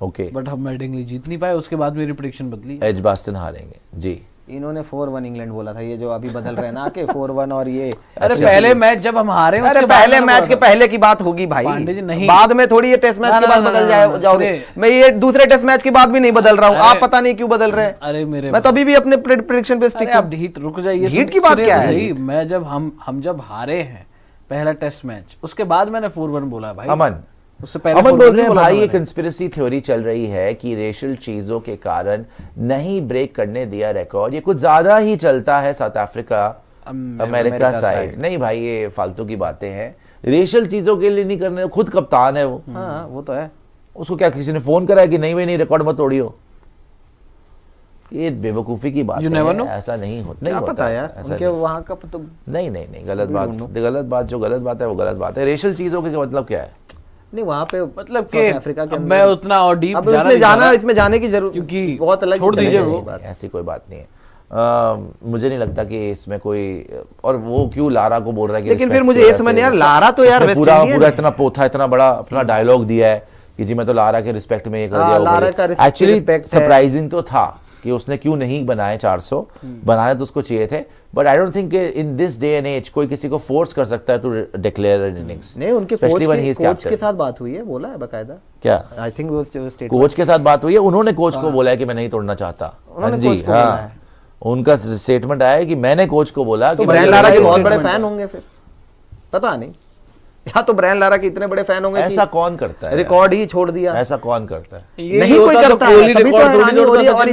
ओके, बट हम हेडिंगली जीत नहीं पाए। उसके बाद मेरी प्रेडिक्शन बदली, एजबास्टन हारेंगे जी। इन्होंने 4-1 इंग्लैंड बोला था, ये जो अभी बदल रहे हैं ना कि 4-1 और ये। अरे पहले मैच जब हम हारे, अरे पहले मैच के पहले की बात होगी भाई, पांडे जी नहीं, बाद में थोड़ी ये टेस्ट मैच के बाद बदल जाओगे। मैं ये दूसरे टेस्ट मैच के बाद भी नहीं बदल रहा हूँ, आप पता नहीं क्यों बदल रहे हैं। अरे मेरे मैं तो अभी भी अपने प्रेडिक्शन पे स्टिक। आप हीट रुक जाइए, हीट की बात क्या है? मैं जब हम जब हारे हैं पहला टेस्ट मैच, उसके बाद मैंने 4-1 बोला भाई। अमन, उससे पहले अमन बोल रहे हैं भाई ये कंस्पिरेसी थ्योरी चल रही है कि रेशियल चीजों के कारण नहीं ब्रेक करने दिया रिकॉर्ड, ये कुछ ज्यादा ही चलता है साउथ अफ्रीका अमेरिका साइड। नहीं भाई ये फालतू की बातें हैं, रेशियल चीजों के लिए नहीं करने, खुद कप्तान है वो। हाँ वो तो है। उसको क्या किसी ने फोन करा है कि नहीं भाई नहीं रिकॉर्ड मत तोड़ियो? ये बेवकूफी की बात है, ऐसा नहीं होता। नहीं पता यार उनके वहां का तो नहीं गलत बात जो गलत बात है वो गलत बात है। रेशियल चीजों के मतलब क्या है? नहीं वहाँ पे मतलब कि अफ्रीका के मैं उतना और डीप इसमें जाने की जरूरत, क्योंकि बहुत अलग, छोड़ दीजिए वो, ऐसी कोई बात नहीं है। मुझे नहीं लगता कि इसमें कोई, और वो क्यों लारा को बोल रहा है कि, लेकिन फिर मुझे ये समझ यार, लारा तो यार पूरा इतना पोथा इतना बड़ा अपना डायलॉग दिया है कि जी मैं तो लारा के रिस्पेक्ट में ये कर दिया। एक्चुअली सरप्राइजिंग तो था कि उसने क्यों नहीं बनाए 400, बनाने तो उसको चाहिए थे, but I don't think in this day and age कोई किसी को फोर्स कर सकता है टू डिक्लेयर एन इनिंग्स। नहीं उनके कोच के साथ बात हुई है, बोला है बकायदा। क्या? आई थिंक वो कोच के साथ बात हुई है, उन्होंने कोच को बोला है कि मैं नहीं तोड़ना चाहता। जी हाँ, उनका स्टेटमेंट आया है कि मैंने कोच को बोला कि ब्रायन लारा के बहुत बड़े फैन होंगे, फिर पता नहीं, या तो ब्रायन लारा के इतने बड़े फैन होंगे। ऐसा कौन करता है? रिकॉर्ड ही छोड़ दिया। ऐसा कौन करता है? नहीं कोई करता है, तभी तो हैरानी हो रही है। और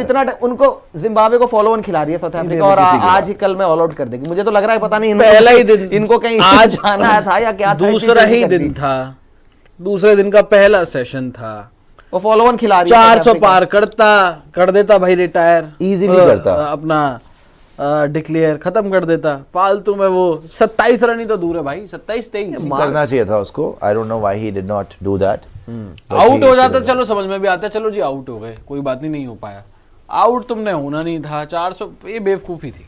इतना टाइम उनको जिम्बाब्वे को फॉलो ऑन खिला दिया साउथ अफ्रीका, और आज ही कल में ऑल आउट कर देगी। मुझे तो लग रहा है पता नहीं पहला ही दिन इनको कहीं आज जाना था या क्या, दूसरा ही दिन था, दूसरे दिन का पहला सेशन था, वो फॉलो ऑन खिला रही है। 400 पार कर देता भाई, रिटायर इजीली करता अपना, डिक्लेयर खत्म कर देता फालतू में। वो 27 रन ही तो दूर है भाई, 27-23 करना चाहिए था उसको। I don't know why he did not do that. Out हो जाता चलो समझ में भी आता, चलो जी आउट हो गए कोई बात नहीं हो पाया, आउट तुमने होना नहीं था। 400 ये बेवकूफी थी,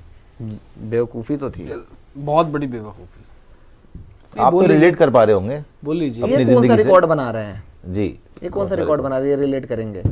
बेवकूफी तो थी, बहुत बड़ी बेवकूफी। आप तो रिलेट कर पा रहे होंगे, बोल लीजिए। अपनी जिंदगी से रिकॉर्ड बना रहे हैं जी, ये कौन सा रिकॉर्ड बना रहे हैं, रिलेट करेंगे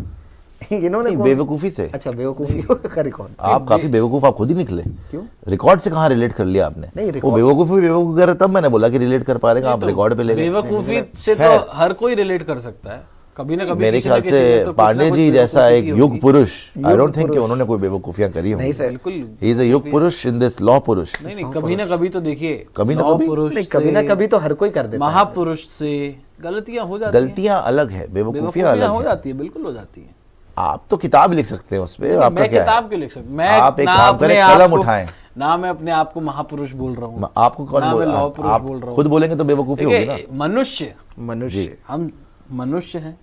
इन्होंने बेवकूफी से। अच्छा बेवकूफी का रिकॉर्ड, आप काफी बेवकूफ आप खुद ही निकले। क्यों? रिकॉर्ड से कहाँ रिलेट कर लिया आपने? नहीं वो बेवकूफी कर रहे, तब मैंने बोला कि रिलेट कर पा रहे हैं आप, रिकॉर्ड पे ले गए। बेवकूफी से तो हर कोई रिलेट कर सकता है कभी ना कभी। मेरे ख्याल से पांडे जी जैसा एक युग पुरुष, आई डोंट थिंक कि उन्होंने कोई बेवकूफियां करी होंगी। बिल्कुल ही इज अ युग पुरुष इन दिस लॉ पुरुष। नहीं कभी ना कभी तो देखिए, कभी ना कभी तो हर कोई कर देता है। महापुरुष से गलतियां हो जाती हैं। गलतियां अलग है, बेवकूफियां अलग हो जाती है, बिल्कुल हो जाती है। आप तो किताब लिख सकते हैं उस पे, आपका मैं क्या है? किताब क्यों लिख सकता? मैं आप एक काम करें, कलम उठाएं ना। मैं अपने आप को महापुरुष बोल रहा हूँ, आपको कौन बोल रहा है? आप खुद बोलेंगे तो बेवकूफी होगी ना। मनुष्य हम मनुष्य हैं,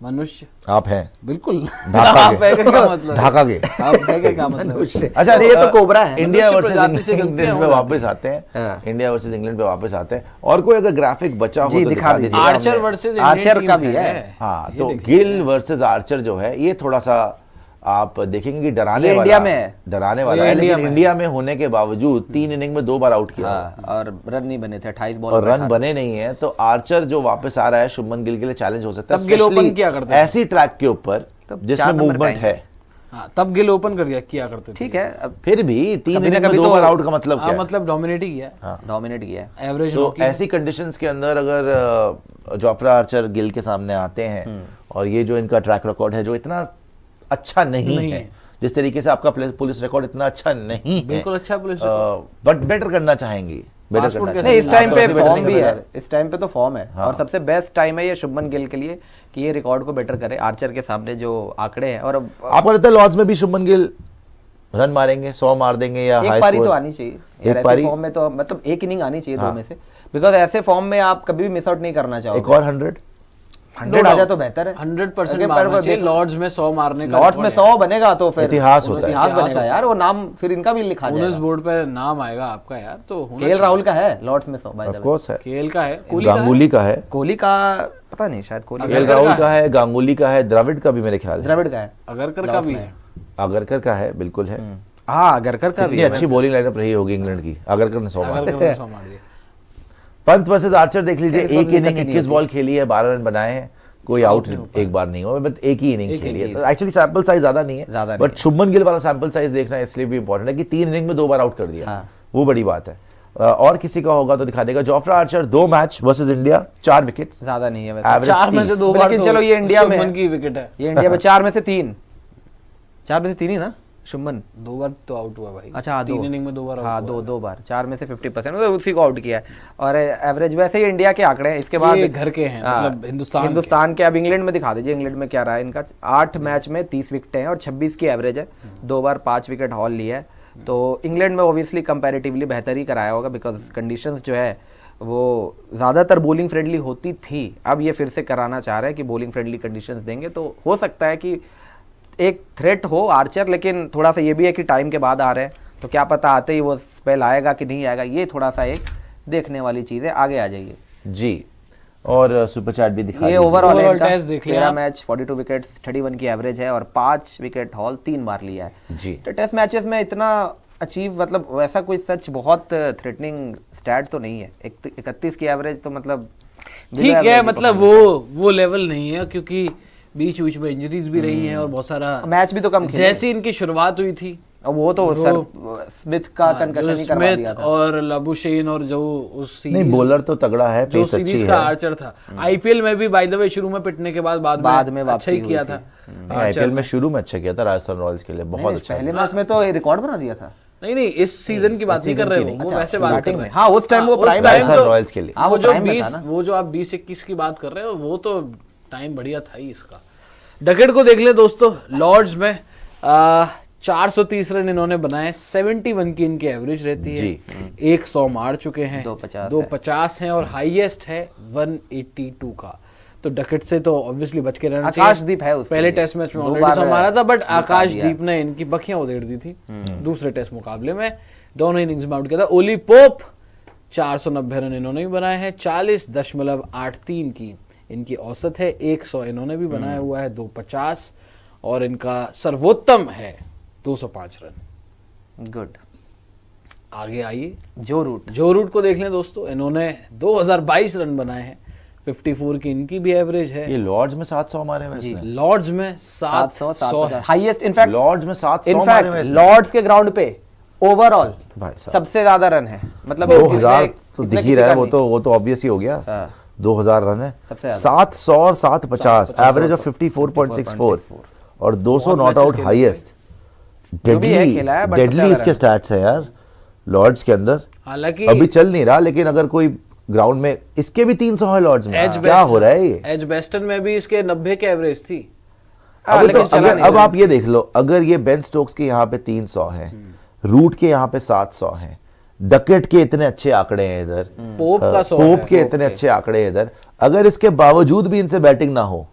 मनुष्य आप हैं बिल्कुल। ढाका आप है क्या मतलब? ढाका के आप है क्या मतलब? अच्छा ये तो कोबरा है। इंडिया वर्सेस इंग्लैंड पे वापस आते हैं, इंडिया वर्सेस इंग्लैंड पे वापस आते हैं। और कोई अगर ग्राफिक बचा हो तो दिखा दीजिए। आर्चर वर्सेस आर्चर का भी है। हाँ तो गिल वर्सेस आर्चर जो है ये थोड़ा सा आप देखेंगे कि डराने वाला, इंडिया में डराने वाला है, लेकिन इंडिया में होने के बावजूद 3 इनिंग में 2 बार आउट किया और रन नहीं बने थे, 28 बॉल और रन बने नहीं है। तो आर्चर जो वापस आ रहा है शुभमन गिल के लिए चैलेंज हो सकता है, गिल ओपन किया करते ऐसी ट्रैक के ऊपर जिसमें मूवमेंट है। हाँ, तब गिल ओपन कर किया करते थे। ठीक है, अब फिर भी 3 इनिंग में 2 बार आउट का मतलब क्या है? मतलब डोमिनेट ही किया, डोमिनेट किया एवरेज। तो ऐसी कंडीशंस के अंदर अगर जोफ्रा आर्चर गिल के सामने आते हैं और ये जो इनका ट्रैक रिकॉर्ड है जो इतना अच्छा नहीं है, जिस तरीके से आपका पुलिस रिकॉर्ड इतना अच्छा नहीं है, बिल्कुल अच्छा पुलिस बट बेटर करना चाहेंगे, बेटर करना नहीं। इस टाइम पे फॉर्म भी है, इस टाइम पे तो फॉर्म है। और सबसे बेस्ट टाइम है ये शुभमन गिल के लिए कि ये रिकॉर्ड को बेटर करे आर्चर के सामने जो आंकड़े हैं। और आपको लगता है लॉर्ड्स में भी शुभमन गिल रन मारेंगे, 100 मार देंगे या एक पारी तो आनी चाहिए यार ऐसे फॉर्म में, तो मतलब एक इनिंग आनी चाहिए 2 में से, बिकॉज ऐसे फॉर्म में आप कभी भी मिस आउट नहीं करना चाहोगे। एक और 100 100 आ जाए तो बेहतर है। 100% लॉर्ड्स में 100 मारने का, लॉर्ड्स में 100 बनेगा तो फिर इतिहास होता है, इतिहास बनेगा यार, वो नाम फिर इनका भी लिखा जाएगा, बोनस बोर्ड पे नाम आएगा आपका यार। तो केएल राहुल का है लॉर्ड्स में 100 by the way, of course है, केएल का है, गांगुली का है, कोहली का पता नहीं, शायद कोहली केएल राहुल का है, गांगुली का है, द्रविड़ का भी मेरे ख्याल है, द्रविड़ का है, अगरकर का भी है, अगरकर का है, बिल्कुल है। हाँ अगरकर का भी इतनी अच्छी बॉलिंग लाइनअप रही होगी इंग्लैंड की, अगरकर ने 100 मारे। अगरकर ने 100 मार दिए। पंत वर्सेस आर्चर देख लीजिए, इसको एक तो इनिंग दिक्कत ही 21 बॉल खेली है, 12 रन बनाए हैं, कोई आउट एक बार नहीं हुआ, बट एक ही इनिंग खेली है। तो एक्चुअली सैंपल साइज ज्यादा नहीं है, बट शुभमन गिल वाला सैंपल साइज देखना इसलिए भी इंपॉर्टेंट है कि 3 इनिंग में 2 बार आउट कर दिया, वो बड़ी बात है। और किसी का होगा तो दिखा देगा। Jofra Archer 2 match versus India, 4 wicket, ज्यादा नहीं है वैसे, 4 में से 2 बार, लेकिन चलो ये इंडिया में की विकेट है, ये इंडिया में 4 में से 3 ही ना शुभमन, 2 बार तो आउट हुआ भाई। अच्छा 3 इनिंग में 2 बार, हाँ 2 बार, 4 में से 50%, मतलब उसी को आउट किया है। और एवरेज वैसे ही इंडिया के आंकड़े हैं, इसके बाद घर के हैं, मतलब हिंदुस्तान के। अब इंग्लैंड में दिखा दीजिए, इंग्लैंड में क्या रहा है इनका, 8 मैच में 30 विकेट हैं और 26 की एवरेज है, 2 बार 5 विकेट हॉल लिया है। तो इंग्लैंड में ऑब्वियसली कंपैरेटिवली बेहतर ही कराया होगा, बिकॉज कंडीशंस जो है वो ज़्यादातर बॉलिंग फ्रेंडली होती थी। अब ये फिर से कराना चाह रहे हैं कि बॉलिंग फ्रेंडली कंडीशंस देंगे, तो हो सकता है कि एक थ्रेट हो आर्चर, लेकिन थोड़ा सा ये भी है कि टाइम के बाद आ रहे हैं, तो क्या पता आते ही वो स्पेल आएगा कि नहीं आएगा, ये थोड़ा सा एक देखने वाली चीज़ है। आगे आ जाइए जी, और सुपर चैट भी दिखा, ये ओवरऑल टेस्ट देख लिया, 13 मैच 42 विकेट्स, 31 की एवरेज है और 5 विकेट हॉल 3 बार लिया है जी। तो टेस्ट मैचेस में इतना अचीव, मतलब वैसा कोई सच बहुत थ्रेटनिंग स्टैट तो नहीं है। 31 की एवरेज तो मतलब ठीक है, मतलब वो लेवल नहीं है, क्योंकि बीच बीच में इंजरीज भी रही हैं और बहुत सारा मैच भी तो कम खेले। जैसी इनकी शुरुआत हुई थी, वो तो सर स्मिथ का कंकशन ही करवा दिया था, और लाबुशेन, और जो उस सीरीज, नहीं बॉलर तो तगड़ा है, जो सीरीज का आर्चर था। आईपीएल में भी बाय द वे शुरू में पिटने के बाद में अच्छा ही किया था। आईपीएल में शुरू में अच्छा किया था राजस्थान रॉयल्स के लिए, बहुत अच्छा। पहले मैच में तो रिकॉर्ड बना दिया था। नहीं, इस सीजन की बात नहीं कर रहे हो, वो वैसे बात कर रहे हैं। हाँ उस टाइम वो प्राइम रॉयल्स के लिए, वो जो आप 20-21 की बात कर रहे हो, वो तो टाइम बढ़िया था ही इसका। डकेट को देख ले दोस्तों, लॉर्ड्स में 430 रन इन्होंने बनाए, 71 की इनकी एवरेज रहती है, 100 मार चुके हैं, 250 हैं और हाईएस्ट है 182 का। तो डकेट से तो ऑब्वियसली बच के रहना चाहिए। आकाशदीप है उसके पहले टेस्ट मैच में ऑलरेडी 100 मारा था, बट आकाशदीप ने इनकी बखियां उधेड़ दी थी दूसरे टेस्ट मुकाबले में, दोनों इनिंग्स में आउट किया था। ओली पोप 490 रन इन्होंने भी बनाए हैं, 40.83 की इनकी औसत है, 100 इन्होंने भी बनाया हुआ है, 250, और इनका सर्वोत्तम है 205 रन। गुड। आगे आइए, जो रूट को देख लें दोस्तों, इन्होंने 2022 रन बनाए हैं, 54 की इनकी भी एवरेज है। ये लॉर्ड्स में 700 मारे हुए हैं, लॉर्ड्स में 700 हाईएस्ट, इनफैक्ट लॉर्ड्स में 700 मारे हुए हैं, लॉर्ड्स के ग्राउंड पे ओवरऑल सबसे ज्यादा रन है, मतलब 2000 तो दिख ही रहा है, वो तो ऑब्वियस ही हो गया, 2000 रन है, 700 और 750, एवरेज ऑफ 54.64 और 200 नॉट आउट हाईएस्ट। डेडली इसके स्टैट्स है यार लॉर्ड्स के अंदर, हालांकि अभी चल नहीं रहा, लेकिन अगर कोई ग्राउंड में, इसके भी 300 है लॉर्ड्स में, क्या हो रहा है ये? एज बेस्टन में भी इसके 90 की एवरेज थी। अब आप ये देख लो, अगर ये बेन स्टोक्स के यहाँ पे 300 है, रूट के यहाँ पे 700 है, डकेट के इतने अच्छे आंकड़े हैं इधर, पोप के इतने अच्छे आंकड़े हैं इधर, अगर इसके बावजूद भी इनसे बैटिंग ना हो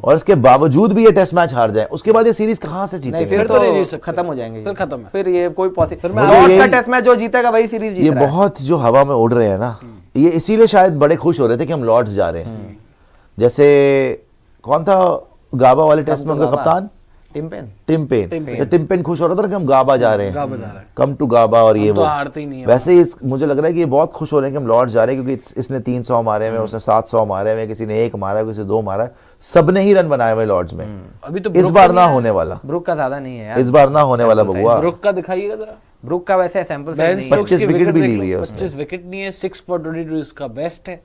और इसके बावजूद भी ये टेस्ट मैच हार जाए, उसके बाद ये सीरीज कहां से जीतेंगे? फिर तो खत्म हो जाएंगे, फिर खत्म है, फिर ये कोई पॉसिबल टेस्ट मैच जो जीतेगा वही सीरीज जीत रहा है। ये बहुत जो हवा में उड़ रहे हैं ना, ये इसीलिए शायद बड़े खुश हो रहे थे कि हम लॉर्ड्स जा रहे हैं। जैसे कौन था गाबा वाले टेस्ट में उनका कप्तान, टिम पेन खुश हो रहा था कि हम गाबा जा रहे हैं, कम टू गाबा, और ये वो हारते ही नहीं है। वैसे ही मुझे लग रहा है कि ये बहुत खुश हो रहे हैं कि हम लॉर्ड्स जा रहे हैं, क्योंकि इसने 300 मारे हुए, उसने 700 मारे हुए, किसी ने 1 मारा, किसी ने 2 मारा, सबने ही रन बनाए हुए लॉर्ड्स में। अभी तो इस बार ना होने वाला, ब्रुक का ज्यादा नहीं है यार, इस बार ना होने वाला बबुआ। ब्रुक का दिखाइएगा जरा, ब्रुक का वैसे सैंपल 25 विकेट भी ली हुई है उसने, 25 विकेट नहीं है, 6 for 22 इसका बेस्ट है,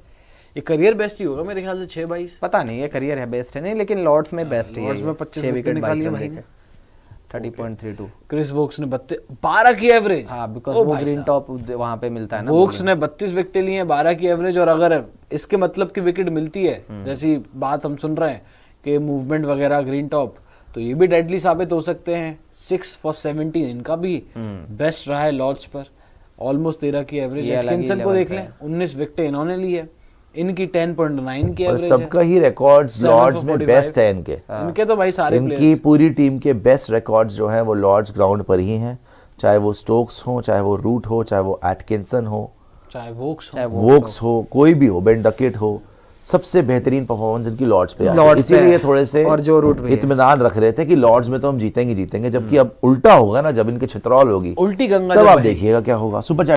ये करियर बेस्ट ही होगा मेरे ख्याल से, 6-22 पता नहीं, ये करियर है बेस्ट है नहीं, लेकिन लॉर्ड्स में बेस्ट है, लॉर्ड्स में 25 विकेट निकाली है भाई ने, 30.32। क्रिस वोक्स ने 12 की एवरेज, हाँ बिकॉज़ वो ग्रीन टॉप वहां पे मिलता है ना। वोक्स ने 32 विकेट लिए हैं, 12 की एवरेज, और अगर इसके मतलब की विकेट मिलती है, जैसी बात हम सुन रहे हैं कि मूवमेंट वगैरह ग्रीन टॉप, तो ये भी डेडली साबित हो सकते हैं। 6 for 17 इनका भी बेस्ट रहा है लॉर्ड्स पर, ऑलमोस्ट 13 की एवरेज। एटकिंसन को देख लें, 19 विकेट इन्होंने ली है, इनकी 10.9 की और एवरेज है। सबका ही रिकॉर्ड्स 7 लॉर्ड्स for में 45। बेस्ट है इनके। इनके तो भाई सारे इनकी players। पूरी टीम के बेस्ट रिकॉर्ड्स जो हैं वो लॉर्ड्स ग्राउंड पर ही हैं, चाहे वो स्टोक्स हो, चाहे वो रूट हो, चाहे वो एटकिंसन हो, चाहे वोक्स हो। वोक्स हो, कोई भी हो, बेन डकेट हो, सबसे बेहतरीन परफॉर्मेंस इनकी लॉर्ड्स पे लॉर्ड्स पे इसीलिए है। थोड़े से और जो रूट भी है। इत्मीनान रख रहे थे कि लॉर्ड्स में तो हम जीतेंगे, जबकि अब उल्टा होगा ना, जब इनके छितरौल होगी उल्टी गंगा तब जब आप बहेगी। देखिएगा क्या होगा। Super chat